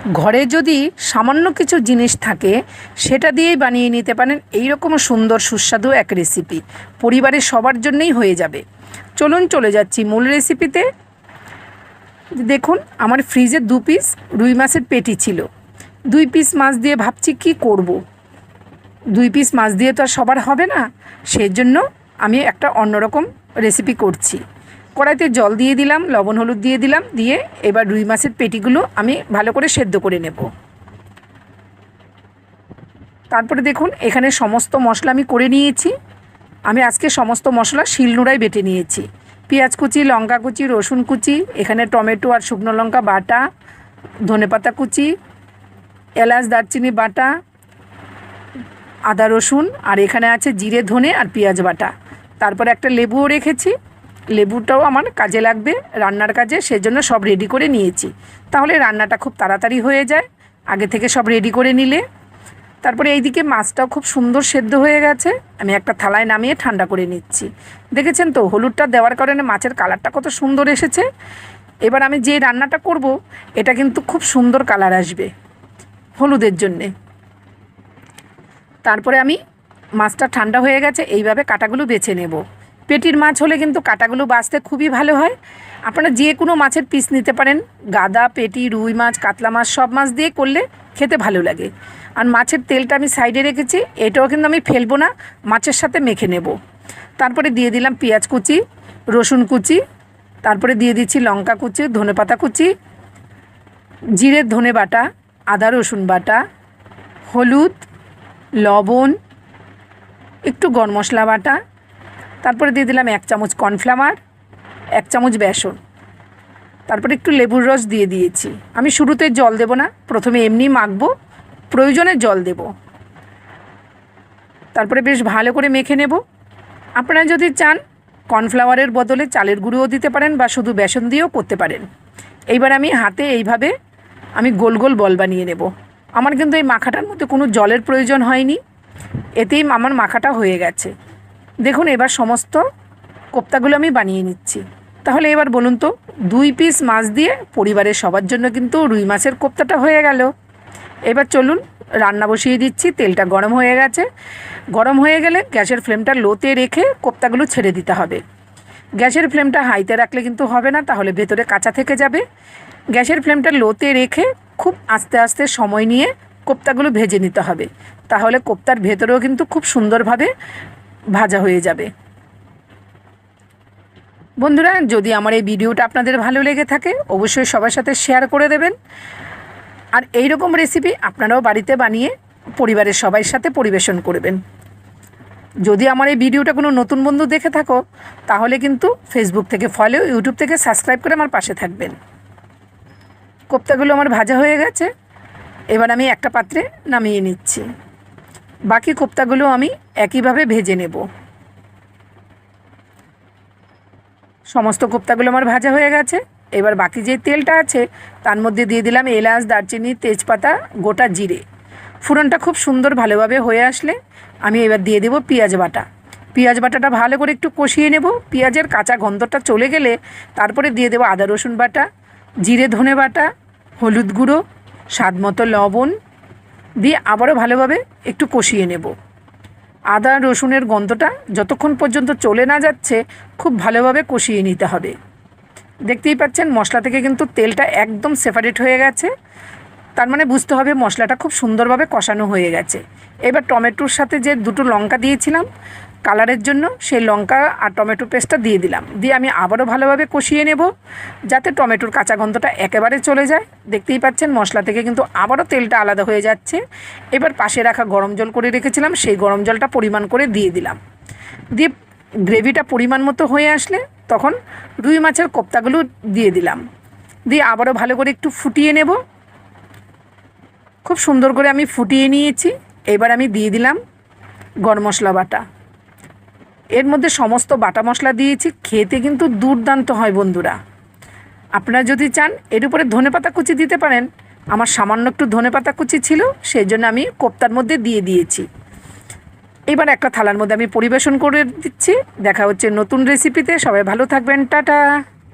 ঘরে যদি সামান্য কিছু জিনিস থাকে সেটা দিয়েই বানিয়ে নিতে পারেন এইরকম সুন্দর সুস্বাদু এক রেসিপি। পরিবারের সবার জন্যই হয়ে যাবে। চলুন চলে যাচ্ছি মূল রেসিপিতে। দেখুন আমার ফ্রিজে 2 পিস রুই মাছের পেটি ছিল। 2 পিস মাছ দিয়ে ভাবছি কি করব। 2 পিস মাছ দিয়ে তো আর সবার হবে না, সেই জন্য আমি একটা অন্যরকম রেসিপি করছি। কড়াইতে জল দিয়ে দিলাম, লবণ হলুদ দিয়ে দিলাম, দিয়ে এবার রুই মাছের পেটিগুলো আমি ভালো করে সেদ্ধ করে নেব। তারপরে দেখুন এখানে সমস্ত মশলা আমি করে নিয়েছি। আমি আজকে সমস্ত মশলা শিলনোড়ায় বেটে নিয়েছি। পেঁয়াজ কুচি, লঙ্কা কুচি, রসুন কুচি, এখানে টমেটো আর শুকনো লঙ্কা বাটা, ধনেপাতা কুচি, এলাচ দারচিনি বাটা, আদা রসুন, আর এখানে আছে জিরে ধনে আর পেঁয়াজ বাটা। তারপরে একটা লেবুও রেখেছি, লেবুটাও আমার কাজে লাগবে রান্নার কাজে, সেজন্য সব রেডি করে নিয়েছি। তাহলে রান্নাটা খুব তাড়াতাড়ি হয়ে যায় আগে থেকে সব রেডি করে নিলে। তারপরে এইদিকে মাছটাও খুব সুন্দর সেদ্ধ হয়ে গেছে, আমি একটা থালায় নামিয়ে ঠান্ডা করে নিচ্ছি। দেখেছেন তো হলুদটা দেওয়ার কারণে মাছের কালারটা কত সুন্দর এসেছে। এবার আমি যে রান্নাটা করব এটা কিন্তু খুব সুন্দর কালার আসবে হলুদের জন্যে। তারপরে আমি মাছটা ঠান্ডা হয়ে গেছে, এইভাবে কাঁটাগুলো বেছে নেব। পেটির মাছ হলে কিন্তু কাঁটাগুলো বাছতে খুবই ভালো হয়। আপনারা যে কোনো মাছের পিস নিতে পারেন, গাদা, পেটি, রুই মাছ, কাতলা মাছ, সব মাছ দিয়ে করলে খেতে ভালো লাগে। আর মাছের তেলটা আমি সাইডে রেখেছি, এটাও কিন্তু আমি ফেলবো না, মাছের সাথে মেখে নেব। তারপরে দিয়ে দিলাম পেঁয়াজ কুচি, রসুন কুচি, তারপরে দিয়ে দিচ্ছি লঙ্কা কুচি, ধনেপাতা কুচি, জিরে ধনে বাটা, আদা রসুন বাটা, হলুদ, লবণ, একটু গরম মশলা বাটা, তারপরে দিয়ে দিলাম 1 চামচ কর্নফ্লাওয়ার, 1 চামচ বেসন, তারপরে একটু লেবুর রস দিয়ে দিয়েছি। আমি শুরুতে জল দেব না, প্রথমে এমনি মাখবো, প্রয়োজনে জল দেব। তারপরে বেশ ভালো করে মেখে নেব। আপনারা যদি চান কর্নফ্লাওয়ারের বদলে চালের গুঁড়োও দিতে পারেন বা শুধু বেসন দিয়েও করতে পারেন। এইবার আমি হাতে এইভাবে আমি গোল গোল বল বানিয়ে নেব। আমার কিন্তু এই মাখাটার মধ্যে কোনো জলের প্রয়োজন হয়নি, এতেই আমার মাখাটা হয়ে গেছে। দেখুন এবার সমস্ত কোপ্তাগুলো আমি বানিয়ে নিচ্ছি। তাহলে এবার বলুন তো 2 পিস মাছ দিয়ে পরিবারের সবার জন্য কিন্তু রুই মাছের কোপ্তাটা হয়ে গেল। এবার চলুন রান্না বসিয়ে দিচ্ছি। তেলটা গরম হয়ে গেছে, গরম হয়ে গেলে গ্যাসের ফ্লেমটা লোতে রেখে কোপ্তাগুলো ছেড়ে দিতে হবে। গ্যাসের ফ্লেমটা হাইতে রাখলে কিন্তু হবে না, তাহলে ভেতরে কাঁচা থেকে যাবে। গ্যাসের ফ্লেমটা লোতে রেখে খুব আস্তে আস্তে সময় নিয়ে কোপ্তাগুলো ভেজে নিতে হবে, তাহলে কোপ্তার ভেতরেও কিন্তু খুব সুন্দরভাবে ভাজা হয়ে যাবে। বন্ধুরা, যদি আমার এই ভিডিওটা আপনাদের ভালো লেগে থাকে অবশ্যই সবার সাথে শেয়ার করে দেবেন। আর এই রকম রেসিপি আপনারাও বাড়িতে বানিয়ে পরিবারের সবার সাথে পরিবেশন করবেন। যদি আমার এই ভিডিওটা কোনো নতুন বন্ধু দেখে থাকো তাহলে কিন্তু ফেসবুক থেকে ফলো, ইউটিউব থেকে সাবস্ক্রাইব করে আমার পাশে থাকবেন। কোপ্তাগুলো আমার ভাজা হয়ে গেছে, এবার আমি একটা পাত্রে নামিয়ে নিচ্ছি। বাকি কোপ্তাগুলো আমি একইভাবে ভেজে নেব। সমস্ত কোপ্তাগুলো আমার ভাজা হয়ে গেছে। এবার বাকি যে তেলটা আছে তার মধ্যে দিয়ে দিলাম এলাচ, দারচিনি, তেজপাতা, গোটা জিরে। ফোড়নটা খুব সুন্দর ভালোভাবে হয়ে আসলে আমি এবার দিয়ে দেব পেঁয়াজ বাটা। পেঁয়াজ বাটাটা ভালো করে একটু কষিয়ে নেব। পেঁয়াজের কাঁচা গন্ধটা চলে গেলে তারপরে দিয়ে দেব আদা রসুন বাটা, জিরে ধনে বাটা, হলুদ গুঁড়ো, স্বাদ মতো লবণ দিয়ে আবারও ভালোভাবে একটু কষিয়ে নেব। আদা রসুনের গন্ধটা যতক্ষণ পর্যন্ত চলে না যাচ্ছে খুব ভালোভাবে কষিয়ে নিতে হবে। দেখতেই পাচ্ছেন মশলা থেকে কিন্তু তেলটা একদম সেপারেট হয়ে গেছে, তার মানে বুঝতে হবে মশলাটা খুব সুন্দরভাবে কষানো হয়ে গেছে। এবার টমেটোর সাথে যে 2টো লঙ্কা দিয়েছিলাম কালারের জন্য, সেই লঙ্কা আর টমেটো পেস্টটা দিয়ে দিলাম, দিয়ে আমি আবারও ভালোভাবে কষিয়ে নেব যাতে টমেটোর কাঁচা গন্ধটা একেবারে চলে যায়। দেখতেই পাচ্ছেন মশলা থেকে কিন্তু আবারও তেলটা আলাদা হয়ে যাচ্ছে। এবার পাশে রাখা গরম জল করে রেখেছিলাম, সেই গরম জলটা পরিমাণ করে দিয়ে দিলাম। দিয়ে গ্রেভিটা পরিমাণ মতো হয়ে আসলে তখন রুই মাছের কোপ্তাগুলো দিয়ে দিলাম, দিয়ে আবারও ভালো করে একটু ফুটিয়ে নেব। খুব সুন্দর করে আমি ফুটিয়ে নিয়েছি। এবার আমি দিয়ে দিলাম গরম মশলা বাটা। এর মধ্যে সমস্ত বাটা মশলা দিয়েছি, খেতে কিন্তু দুর্দান্ত হয় বন্ধুরা। আপনারা যদি চান এর উপরে ধনেপাতা কুচি দিতে পারেন, আমার সামান্য একটু ধনেপাতা কুচি ছিল সেই জন্য আমি কোপ্তার মধ্যে দিয়ে দিয়েছি। এবার একটা থালার মধ্যে আমি পরিবেশন করে দিচ্ছি। দেখা হচ্ছে নতুন রেসিপিতে। সবাই ভালো থাকবেন, টাটা।